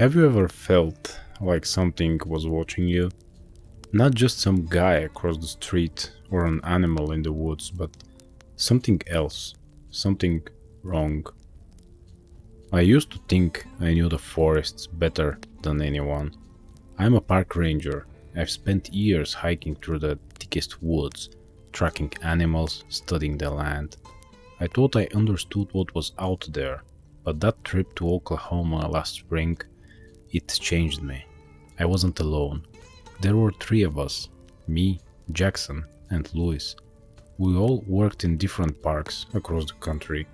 Have you ever felt like something was watching you? Not just some guy across the street or an animal in the woods, but something else, something wrong. I used to think I knew the forests better than anyone. I'm a park ranger. I've spent years hiking through the thickest woods, tracking animals, studying the land. I thought I understood what was out there, but that trip to Oklahoma last spring, it changed me. I wasn't alone. There were three of us, me, Jackson, and Louis. We all worked in different parks across the country,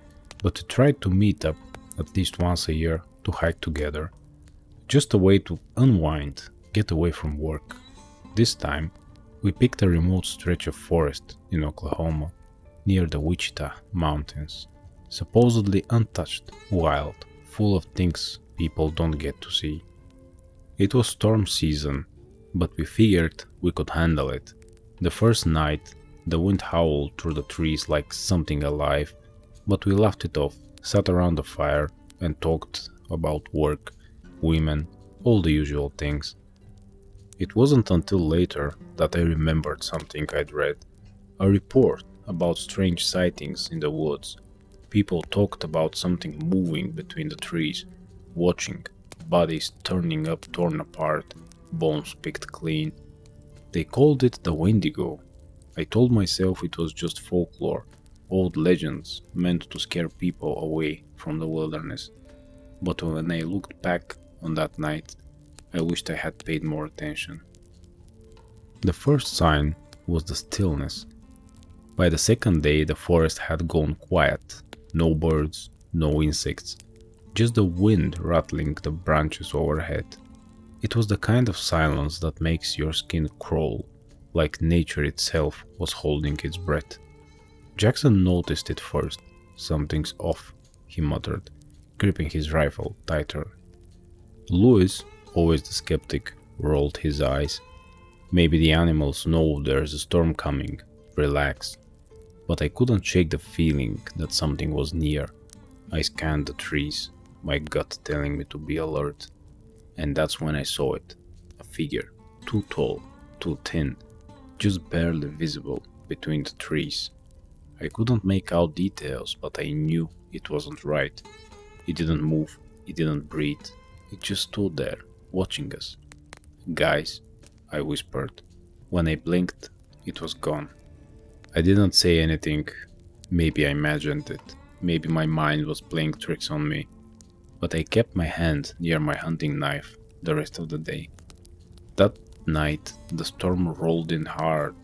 but we tried to meet up at least once a year to hike together. Just a way to unwind, get away from work. This time, we picked a remote stretch of forest in Oklahoma, near the Wichita Mountains. Supposedly untouched, wild, full of things people don't get to see. It was storm season, but we figured we could handle it. The first night, the wind howled through the trees like something alive, but we laughed it off, sat around the fire, and talked about work, women, all the usual things. It wasn't until later that I remembered something I'd read, a report about strange sightings in the woods. People talked about something moving between the trees, watching, bodies turning up torn apart, bones picked clean. They called it the Wendigo. I told myself it was just folklore, old legends meant to scare people away from the wilderness. But when I looked back on that night, I wished I had paid more attention. The first sign was the stillness. By the second day, the forest had gone quiet. No birds, no insects, just the wind rattling the branches overhead. It was the kind of silence that makes your skin crawl, like nature itself was holding its breath. Jackson noticed it first. Something's off, he muttered, gripping his rifle tighter. Louis, always the skeptic, rolled his eyes. Maybe the animals know there's a storm coming. Relax. But I couldn't shake the feeling that something was near. I scanned the trees, my gut telling me to be alert. And that's when I saw it. A figure, too tall, too thin, just barely visible between the trees. I couldn't make out details, but I knew it wasn't right. It didn't move, it didn't breathe. It just stood there, watching us. Guys, I whispered. When I blinked, it was gone. I didn't say anything. Maybe I imagined it. Maybe my mind was playing tricks on me. But I kept my hand near my hunting knife the rest of the day. That night, the storm rolled in hard.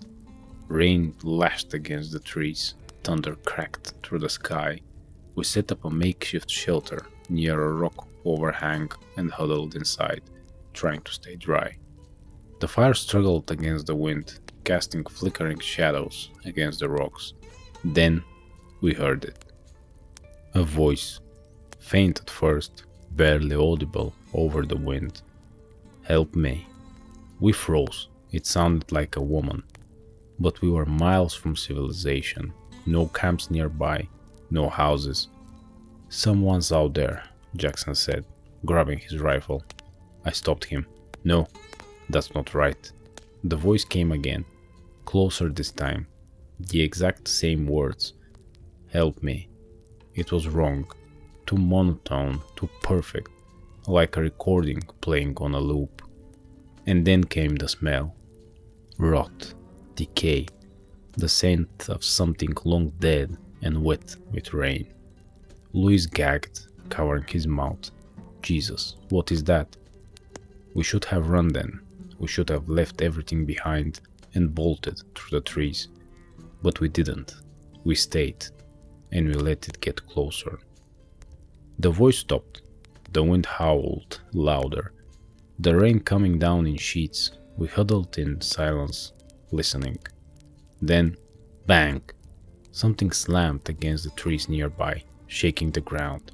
Rain lashed against the trees. Thunder cracked through the sky. We set up a makeshift shelter near a rock overhang and huddled inside, trying to stay dry. The fire struggled against the wind, casting flickering shadows against the rocks. Then we heard it. A voice, faint at first, barely audible over the wind. Help me. We froze. It sounded like a woman. But we were miles from civilization. No camps nearby, no houses. Someone's out there, Jackson said, grabbing his rifle. I stopped him. No, that's not right. The voice came again, closer this time. The exact same words. Help me. It was wrong. Too monotone, too perfect, like a recording playing on a loop. And then came the smell. Rot, decay, the scent of something long dead and wet with rain. Louis gagged, covering his mouth. Jesus, what is that? We should have run then. We should have left everything behind and bolted through the trees. But we didn't. We stayed, and we let it get closer. The voice stopped. The wind howled louder. The rain coming down in sheets. We huddled in silence, listening. Then, bang! Something slammed against the trees nearby, shaking the ground.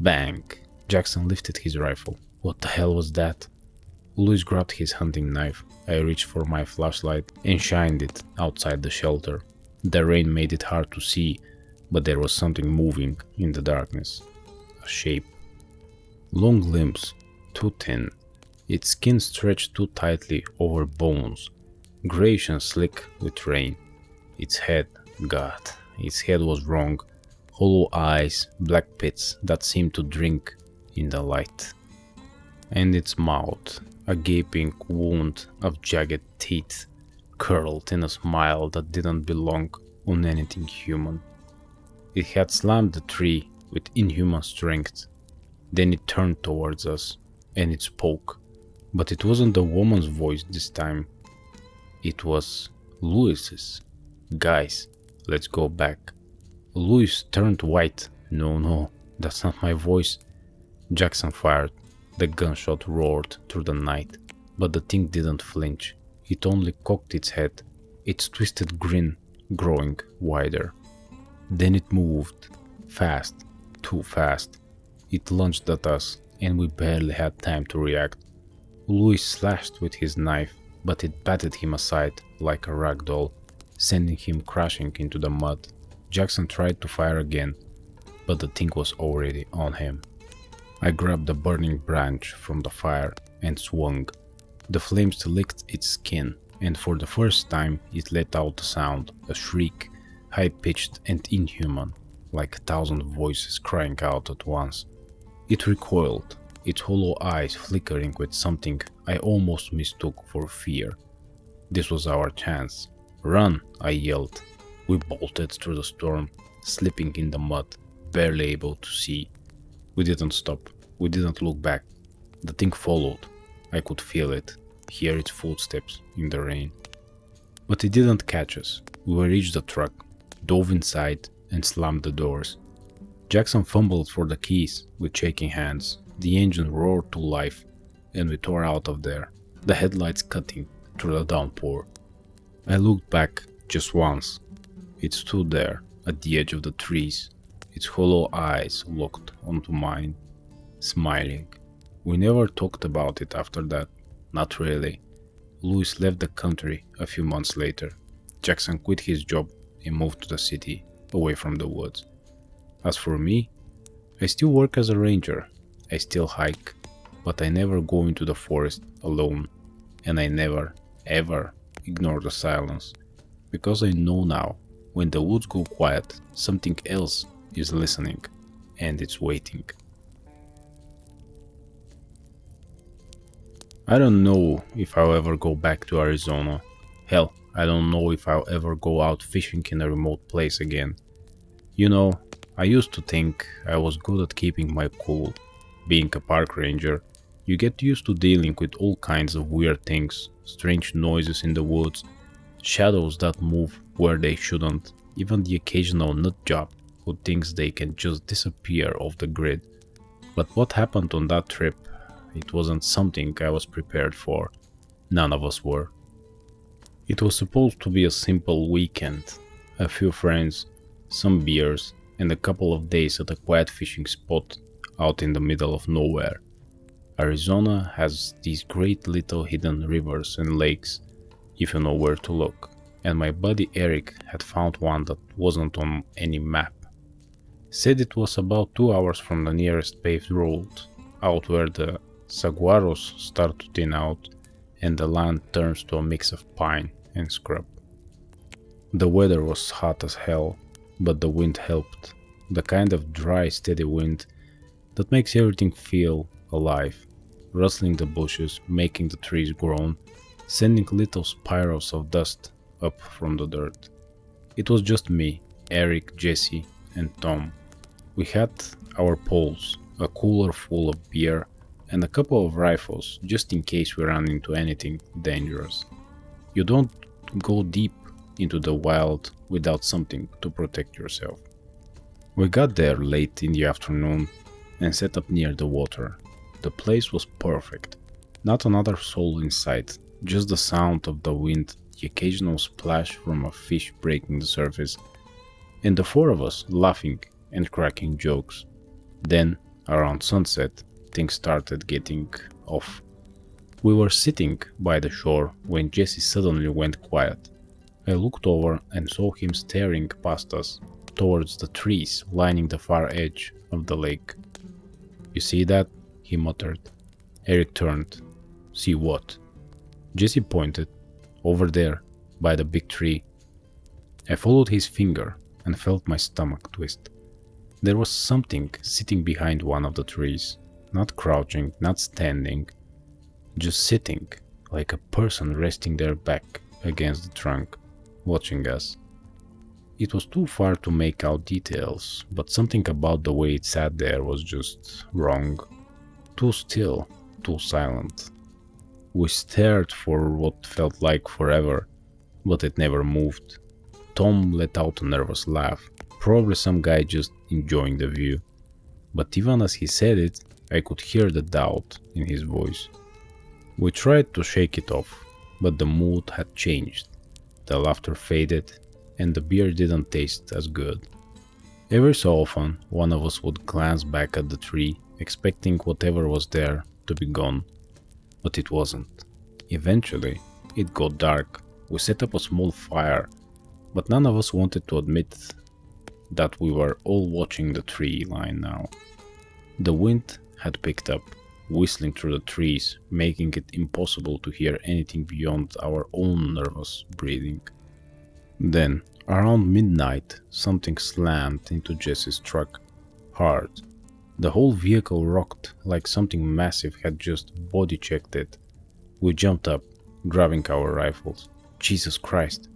Bang! Jackson lifted his rifle. What the hell was that? Louis grabbed his hunting knife. I reached for my flashlight and shined it outside the shelter. The rain made it hard to see, but there was something moving in the darkness. A shape. Long limbs, too thin, its skin stretched too tightly over bones, grayish and slick with rain. Its head, God, its head was wrong, hollow eyes, black pits that seemed to drink in the light. And its mouth, a gaping wound of jagged teeth, curled in a smile that didn't belong on anything human. It had slammed the tree with inhuman strength. Then it turned towards us, and it spoke. But it wasn't the woman's voice this time. It was Louis's. Guys, let's go back. Louis turned white. No, that's not my voice. Jackson fired. The gunshot roared through the night, but the thing didn't flinch. It only cocked its head, its twisted grin growing wider. Then it moved, fast, too fast. It lunged at us, and we barely had time to react. Louis slashed with his knife, but it batted him aside like a rag doll, sending him crashing into the mud. Jackson tried to fire again, but the thing was already on him. I grabbed a burning branch from the fire and swung. The flames licked its skin, and for the first time it let out a sound, a shriek, high-pitched and inhuman, like 1,000 voices crying out at once. It recoiled, its hollow eyes flickering with something I almost mistook for fear. This was our chance. "Run!" I yelled. We bolted through the storm, slipping in the mud, barely able to see. We didn't stop. We didn't look back. The thing followed. I could feel it, hear its footsteps in the rain. But it didn't catch us. We reached the truck, dove inside, and slammed the doors. Jackson fumbled for the keys with shaking hands. The engine roared to life, and we tore out of there, the headlights cutting through the downpour. I looked back just once. It stood there at the edge of the trees, its hollow eyes locked onto mine, smiling. We never talked about it after that, not really. Louis left the country a few months later. Jackson quit his job and moved to the city, away from the woods. As for me, I still work as a ranger. I still hike, but I never go into the forest alone, and I never, ever ignore the silence, because I know now, when the woods go quiet, something else is listening, and it's waiting. I don't know if I'll ever go back to Arizona. Hell, I don't know if I'll ever go out fishing in a remote place again. You know, I used to think I was good at keeping my cool. Being a park ranger, you get used to dealing with all kinds of weird things, strange noises in the woods, shadows that move where they shouldn't, even the occasional nut job who thinks they can just disappear off the grid. But what happened on that trip? It wasn't something I was prepared for. None of us were. It was supposed to be a simple weekend, a few friends, some beers, and a couple of days at a quiet fishing spot out in the middle of nowhere. Arizona has these great little hidden rivers and lakes, if you know where to look, and my buddy Eric had found one that wasn't on any map. Said it was about 2 hours from the nearest paved road, out where the saguaros start to thin out and the land turns to a mix of pine and scrub. The weather was hot as hell, but the wind helped, the kind of dry, steady wind that makes everything feel alive, rustling the bushes, making the trees groan, sending little spirals of dust up from the dirt. It was just me, Eric, Jesse, and Tom. We had our poles, a cooler full of beer, and a couple of rifles just in case we ran into anything dangerous. You don't go deep into the wild without something to protect yourself. We got there late in the afternoon and set up near the water. The place was perfect. Not another soul in sight, just the sound of the wind, the occasional splash from a fish breaking the surface, and the four of us laughing and cracking jokes. Then, around sunset, things started getting off. We were sitting by the shore when Jesse suddenly went quiet. I looked over and saw him staring past us, towards the trees lining the far edge of the lake. "You see that?" he muttered. Eric turned. See what? Jesse pointed. Over there, by the big tree. I followed his finger and felt my stomach twist. There was something sitting behind one of the trees. Not crouching, not standing. Just sitting, like a person resting their back against the trunk, watching us. It was too far to make out details, but something about the way it sat there was just wrong. Too still, too silent. We stared for what felt like forever, but it never moved. Tom let out a nervous laugh, probably some guy just enjoying the view. But even as he said it, I could hear the doubt in his voice. We tried to shake it off, but the mood had changed. The laughter faded, and the beer didn't taste as good. Every so often, one of us would glance back at the tree, expecting whatever was there to be gone. But it wasn't. Eventually, it got dark. We set up a small fire, but none of us wanted to admit that we were all watching the tree line now. The wind had picked up, whistling through the trees, making it impossible to hear anything beyond our own nervous breathing. Then, around midnight, something slammed into Jesse's truck, hard. The whole vehicle rocked like something massive had just body-checked it. We jumped up, grabbing our rifles. Jesus Christ,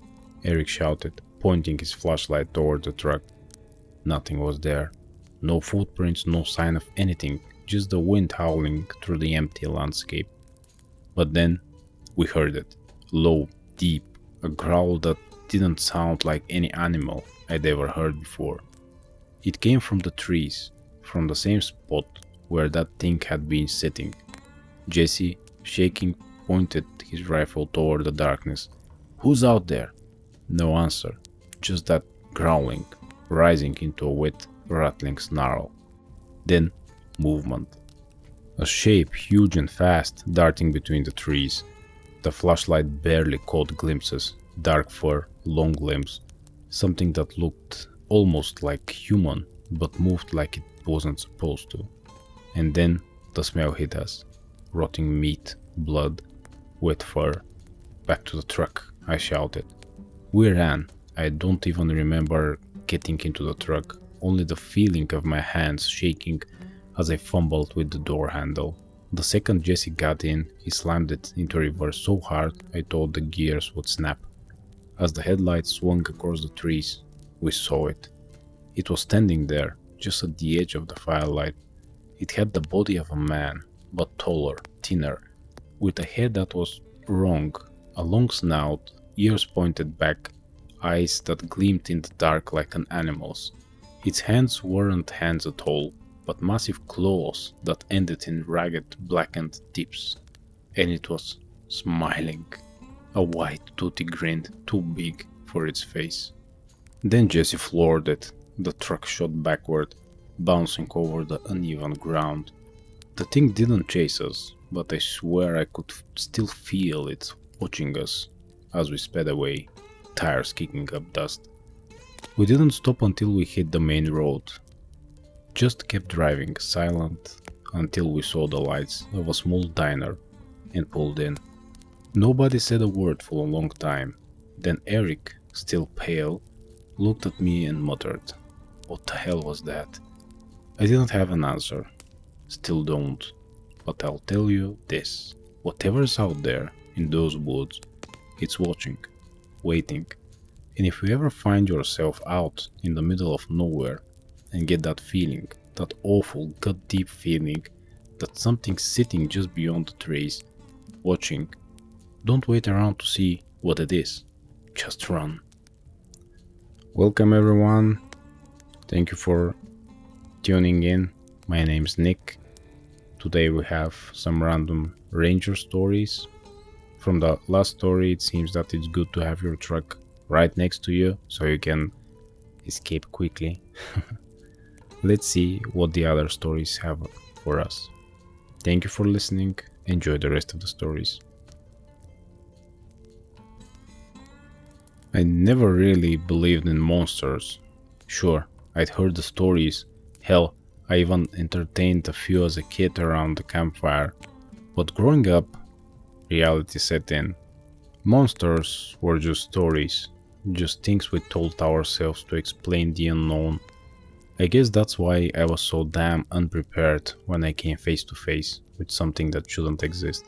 Eric shouted, pointing his flashlight toward the truck. Nothing was there. No footprints, no sign of anything, just the wind howling through the empty landscape. But then, we heard it. Low, deep, a growl that didn't sound like any animal I'd ever heard before. It came from the trees, from the same spot where that thing had been sitting. Jesse, shaking, pointed his rifle toward the darkness. Who's out there? No answer, just that growling, rising into a wet, rattling snarl. Then, movement. A shape huge and fast darting between the trees. The flashlight barely caught glimpses, dark fur, long limbs, something that looked almost like human, but moved like it wasn't supposed to. And then the smell hit us. Rotting meat, blood, wet fur. Back to the truck, I shouted. We ran. I don't even remember getting into the truck, only the feeling of my hands shaking as I fumbled with the door handle. The second Jesse got in, he slammed it into reverse so hard I thought the gears would snap. As the headlights swung across the trees, we saw it. It was standing there, just at the edge of the firelight. It had the body of a man, but taller, thinner, with a head that was wrong, a long snout, ears pointed back, eyes that gleamed in the dark like an animal's. Its hands weren't hands at all, but massive claws that ended in ragged, blackened tips. And it was smiling. A wide, toothy grin too big for its face. Then Jesse floored it. The truck shot backward, bouncing over the uneven ground. The thing didn't chase us, but I swear I could still feel it watching us as we sped away, tires kicking up dust. We didn't stop until we hit the main road. Just kept driving, silent, until we saw the lights of a small diner and pulled in. Nobody said a word for a long time. Then Eric, still pale, looked at me and muttered, "What the hell was that?" I didn't have an answer. Still don't. But I'll tell you this. Whatever's out there in those woods, it's watching, waiting. And if you ever find yourself out in the middle of nowhere and get that feeling, that awful gut-deep feeling that something's sitting just beyond the trees, watching, don't wait around to see what it is. Just run. Welcome everyone. Thank you for tuning in. My name's Nick. Today we have some random ranger stories. From the last story, it seems that it's good to have your truck right next to you so you can escape quickly. Let's see what the other stories have for us. Thank you for listening. Enjoy the rest of the stories. I never really believed in monsters. Sure, I'd heard the stories. Hell, I even entertained a few as a kid around the campfire. But growing up, reality set in. Monsters were just stories, just things we told ourselves to explain the unknown. I guess that's why I was so damn unprepared when I came face to face with something that shouldn't exist.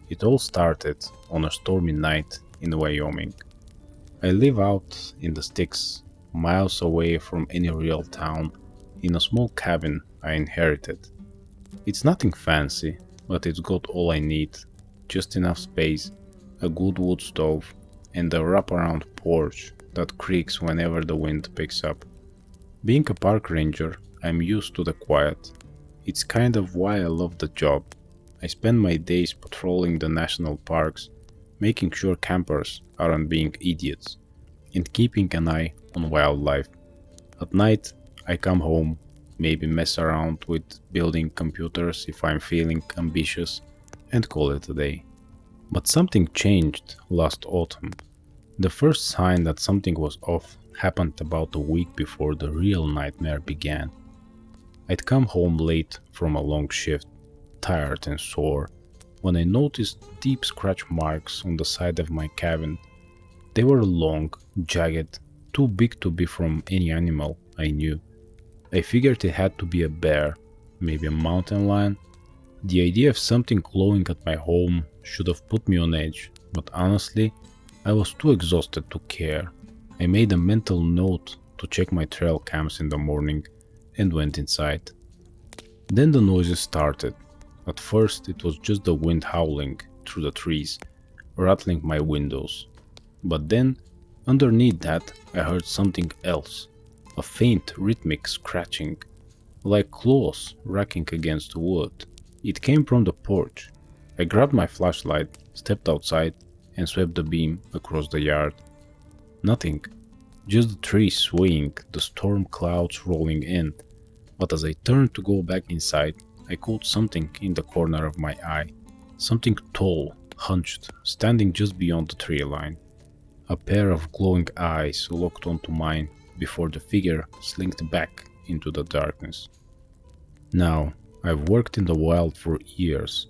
It all started on a stormy night in Wyoming. I live out in the sticks, miles away from any real town, in a small cabin I inherited. It's nothing fancy, but it's got all I need, just enough space, a good wood stove, and a wraparound porch that creaks whenever the wind picks up. Being a park ranger, I'm used to the quiet. It's kind of why I love the job. I spend my days patrolling the national parks, making sure campers aren't being idiots, and keeping an eye on wildlife. At night, I come home, maybe mess around with building computers if I'm feeling ambitious, and call it a day. But something changed last autumn. The first sign that something was off happened about a week before the real nightmare began. I'd come home late from a long shift, tired and sore, when I noticed deep scratch marks on the side of my cabin. They were long, jagged, too big to be from any animal I knew. I figured it had to be a bear, maybe a mountain lion. The idea of something clawing at my home should have put me on edge, but honestly, I was too exhausted to care. I made a mental note to check my trail cams in the morning and went inside. Then the noises started. At first it was just the wind howling through the trees, rattling my windows. But then, underneath that, I heard something else. A faint rhythmic scratching, like claws racking against wood. It came from the porch. I grabbed my flashlight, stepped outside, and swept the beam across the yard. Nothing, just the trees swaying, the storm clouds rolling in. But as I turned to go back inside, I caught something in the corner of my eye. Something tall, hunched, standing just beyond the tree line. A pair of glowing eyes locked onto mine before the figure slinked back into the darkness. Now, I've worked in the wild for years.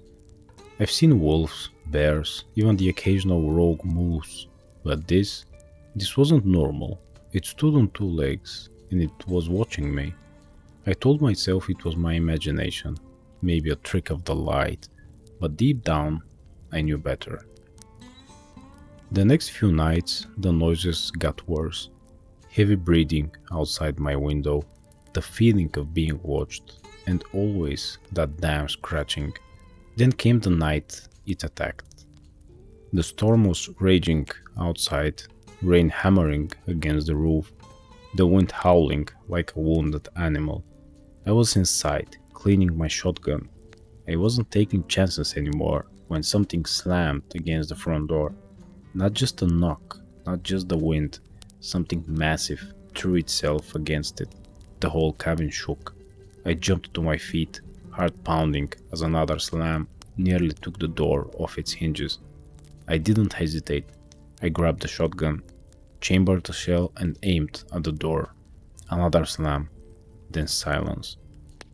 I've seen wolves, bears, even the occasional rogue moose, but this wasn't normal. It stood on two legs, and it was watching me. I told myself it was my imagination, maybe a trick of the light, but deep down, I knew better. The next few nights, the noises got worse. Heavy breathing outside my window, the feeling of being watched, and always that damn scratching. Then came the night it attacked. The storm was raging outside, rain hammering against the roof, the wind howling like a wounded animal. I was inside, cleaning my shotgun. I wasn't taking chances anymore when something slammed against the front door. Not just a knock, not just the wind, something massive threw itself against it. The whole cabin shook. I jumped to my feet, heart pounding as another slam nearly took the door off its hinges. I didn't hesitate. I grabbed the shotgun, chambered the shell and aimed at the door. Another slam, then silence.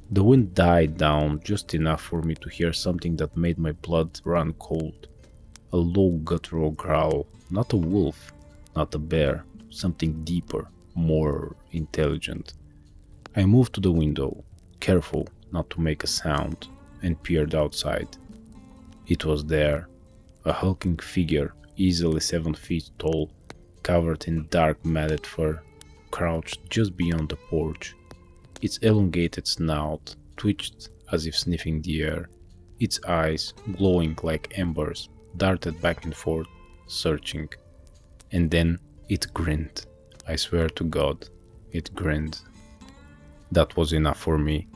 The wind died down just enough for me to hear something that made my blood run cold. A low guttural growl, not a wolf, not a bear, something deeper, more intelligent. I moved to the window, careful not to make a sound, and peered outside. It was there, a hulking figure, easily 7 feet tall, covered in dark matted fur, crouched just beyond the porch. Its elongated snout twitched as if sniffing the air. Its eyes, glowing like embers, darted back and forth, searching. And then it grinned. I swear to God, it grinned. That was enough for me.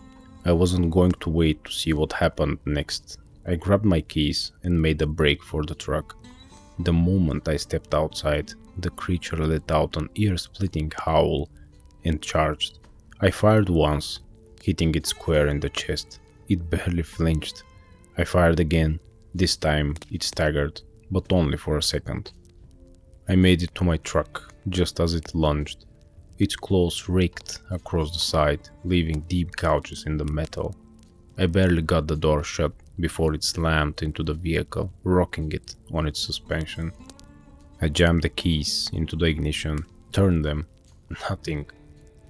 I wasn't going to wait to see what happened next. I grabbed my keys and made a break for the truck. The moment I stepped outside, the creature let out an ear-splitting howl and charged. I fired once, hitting it square in the chest. It barely flinched. I fired again. This time it staggered, but only for a second. I made it to my truck just as it lunged. Its claws raked across the side, leaving deep gouges in the metal. I barely got the door shut before it slammed into the vehicle, rocking it on its suspension. I jammed the keys into the ignition, turned them. Nothing.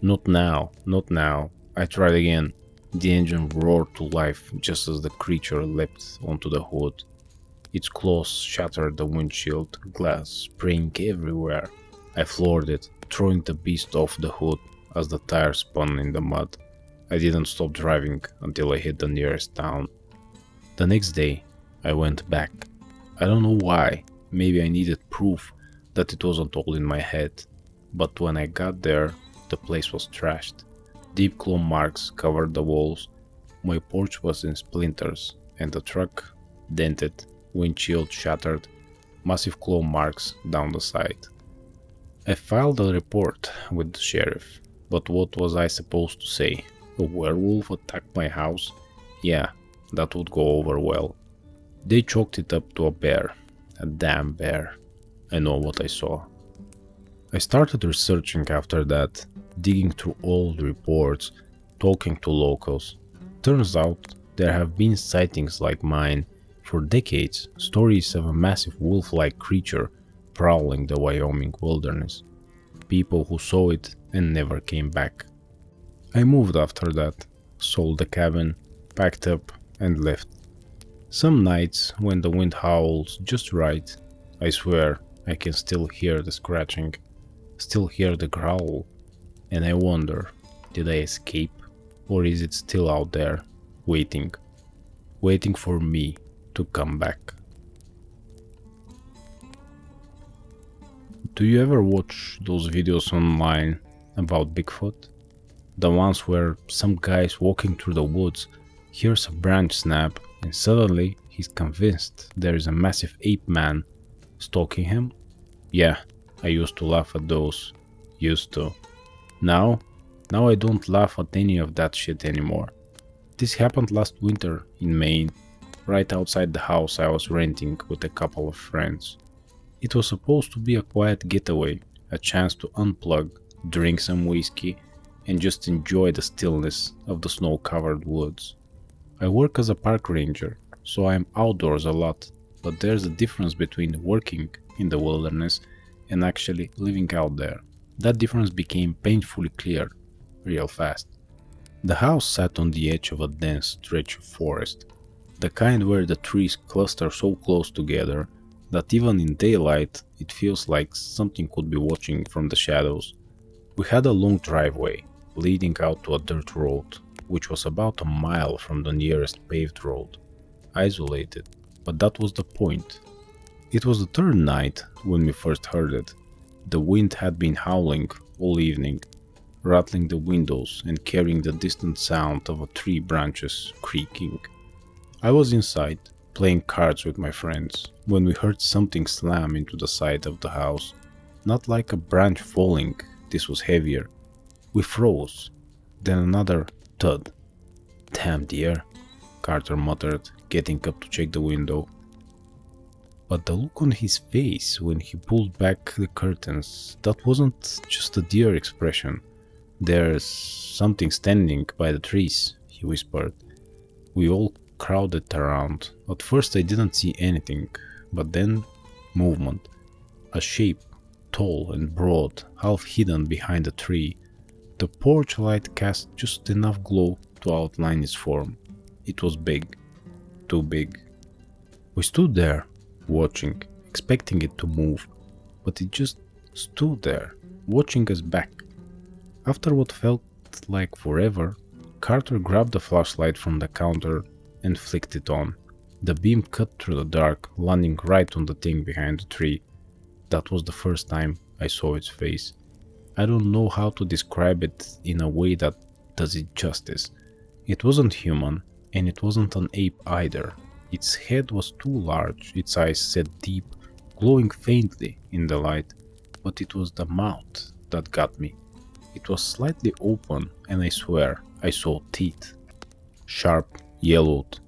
Not now, not now. I tried again. The engine roared to life just as the creature leapt onto the hood. Its claws shattered the windshield glass, spraying everywhere. I floored it, throwing the beast off the hood as the tire spun in the mud. I didn't stop driving until I hit the nearest town. The next day, I went back. I don't know why, maybe I needed proof that it wasn't all in my head. But when I got there, the place was trashed. Deep claw marks covered the walls. My porch was in splinters, and the truck dented, windshield shattered, massive claw marks down the side. I filed a report with the sheriff, but what was I supposed to say? A werewolf attacked my house? Yeah, that would go over well. They chalked it up to a bear. A damn bear. I know what I saw. I started researching after that, digging through old reports, talking to locals. Turns out there have been sightings like mine. For decades, stories of a massive wolf-like creature prowling the Wyoming wilderness. People who saw it and never came back. I moved after that, sold the cabin, packed up and left. Some nights when the wind howls just right, I swear I can still hear the scratching, still hear the growl, and I wonder, did I escape, or is it still out there, waiting for me to come back? Do you ever watch those videos online about Bigfoot? The ones where some guy's walking through the woods, hears a branch snap, and suddenly he's convinced there is a massive ape man stalking him? Yeah, I used to laugh at those. Used to. Now I don't laugh at any of that shit anymore. This happened last winter in Maine, right outside the house I was renting with a couple of friends. It was supposed to be a quiet getaway, a chance to unplug, drink some whiskey, and just enjoy the stillness of the snow-covered woods. I work as a park ranger, so I am outdoors a lot, but there's a difference between working in the wilderness and actually living out there. That difference became painfully clear, real fast. The house sat on the edge of a dense stretch of forest, the kind where the trees cluster so close together that even in daylight it feels like something could be watching from the shadows. We had a long driveway leading out to a dirt road, which was about a mile from the nearest paved road. Isolated, but that was the point. It was the third night when we first heard it. The wind had been howling all evening, rattling the windows and carrying the distant sound of tree branches creaking. I was inside, playing cards with my friends, when we heard something slam into the side of the house. Not like a branch falling, this was heavier. We froze. Then another thud. "Damn dear," Carter muttered, getting up to check the window. But the look on his face when he pulled back the curtains, that wasn't just a deer expression. "There's something standing by the trees," he whispered. We all crowded around. At first I didn't see anything, but then movement. A shape, tall and broad, half hidden behind a tree. The porch light cast just enough glow to outline its form. It was big. Too big. We stood there, watching, expecting it to move, but it just stood there, watching us back. After what felt like forever, Carter grabbed the flashlight from the counter and flicked it on. The beam cut through the dark, landing right on the thing behind the tree. That was the first time I saw its face. I don't know how to describe it in a way that does it justice. It wasn't human, and it wasn't an ape either. Its head was too large, its eyes set deep, glowing faintly in the light, but it was the mouth that got me. It was slightly open, and I swear I saw teeth. Sharp, yellowed,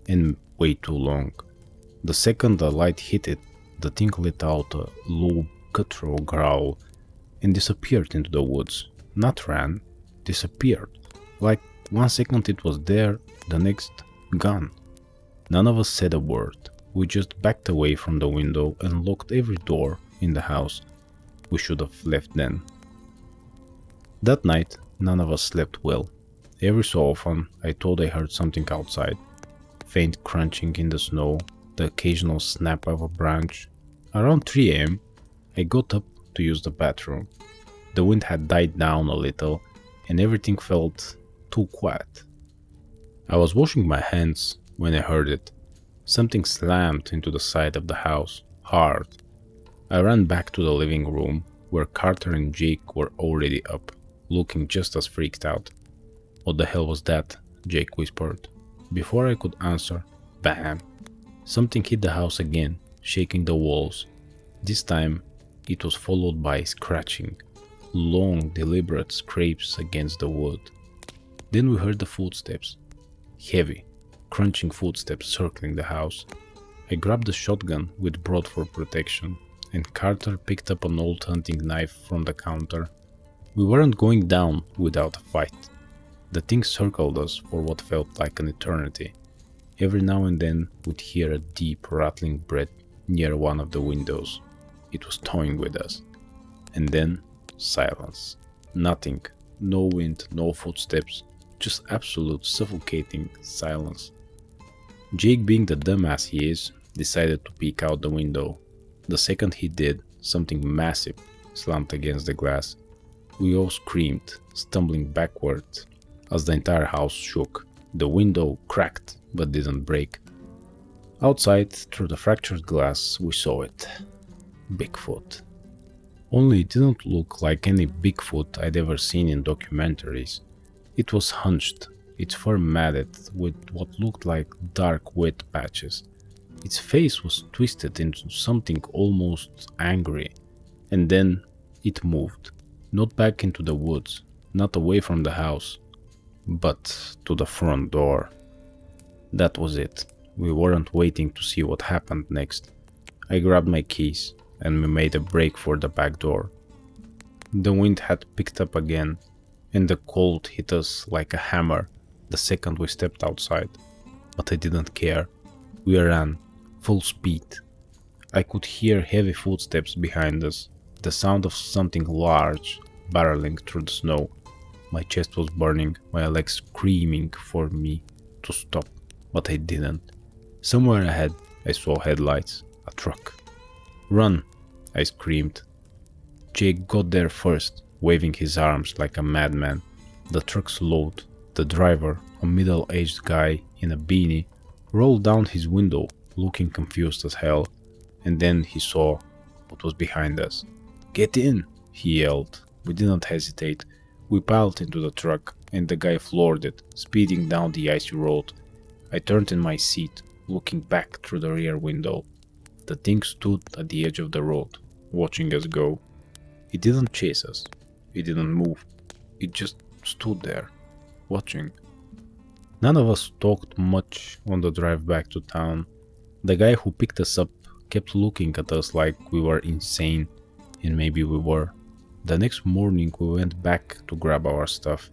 and way too long. The second the light hit it, the thing let out a low guttural growl and disappeared into the woods. Not ran, disappeared. Like 1 second it was there, the next gone. None of us said a word. We just backed away from the window and locked every door in the house. We should have left then. That night, none of us slept well. Every so often, I thought I heard something outside. Faint crunching in the snow, the occasional snap of a branch. Around 3 a.m., I got up to use the bathroom. The wind had died down a little, and everything felt too quiet. I was washing my hands when I heard it. Something slammed into the side of the house, hard. I ran back to the living room, where Carter and Jake were already up, looking just as freaked out. "What the hell was that?" Jake whispered. Before I could answer, bam! Something hit the house again, shaking the walls. This time, it was followed by scratching, long, deliberate scrapes against the wood. Then we heard the footsteps. Heavy, crunching footsteps circling the house. I grabbed the shotgun we'd brought for protection, and Carter picked up an old hunting knife from the counter. We weren't going down without a fight. The thing circled us for what felt like an eternity. Every now and then we'd hear a deep rattling breath near one of the windows. It was toying with us. And then silence. Nothing. No wind, no footsteps. Just absolute suffocating silence. Jake, being the dumbass he is, decided to peek out the window. The second he did, something massive slammed against the glass. We all screamed, stumbling backwards as the entire house shook. The window cracked but didn't break. Outside, through the fractured glass, we saw it. Bigfoot. Only it didn't look like any Bigfoot I'd ever seen in documentaries. It was hunched, its fur matted with what looked like dark wet patches. Its face was twisted into something almost angry. And then it moved. Not back into the woods, not away from the house, but to the front door. That was it. We weren't waiting to see what happened next. I grabbed my keys, and we made a break for the back door. The wind had picked up again, and the cold hit us like a hammer the second we stepped outside. But I didn't care. We ran, full speed. I could hear heavy footsteps behind us, the sound of something large barreling through the snow. My chest was burning, my legs screaming for me to stop, but I didn't. Somewhere ahead, I saw headlights, a truck. "Run!" I screamed. Jake got there first, waving his arms like a madman. The truck slowed. The driver, a middle-aged guy in a beanie, rolled down his window, looking confused as hell, and then he saw what was behind us. "Get in!" he yelled. We didn't hesitate. We piled into the truck, and the guy floored it, speeding down the icy road. I turned in my seat, looking back through the rear window. The thing stood at the edge of the road, watching us go. It didn't chase us. It didn't move. It just stood there, watching. None of us talked much on the drive back to town. The guy who picked us up kept looking at us like we were insane, and maybe we were. The next morning we went back to grab our stuff.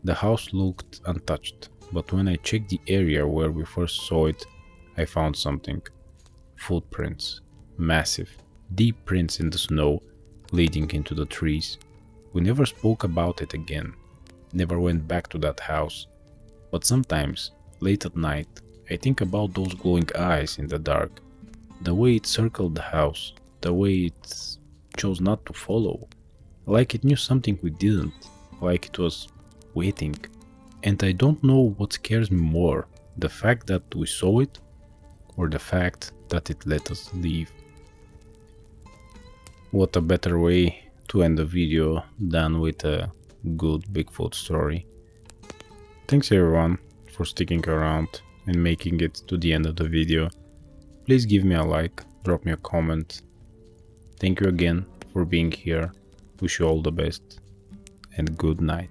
The house looked untouched, but when I checked the area where we first saw it, I found something. Footprints. Massive, deep prints in the snow, leading into the trees. We never spoke about it again. Never went back to that house. But sometimes, late at night, I think about those glowing eyes in the dark. The way it circled the house. The way it chose not to follow. Like it knew something we didn't, like it was waiting. And I don't know what scares me more, the fact that we saw it, or the fact that it let us leave. What a better way to end the video than with a good Bigfoot story. Thanks everyone for sticking around and making it to the end of the video. Please give me a like, drop me a comment. Thank you again for being here. Wish you all the best and good night.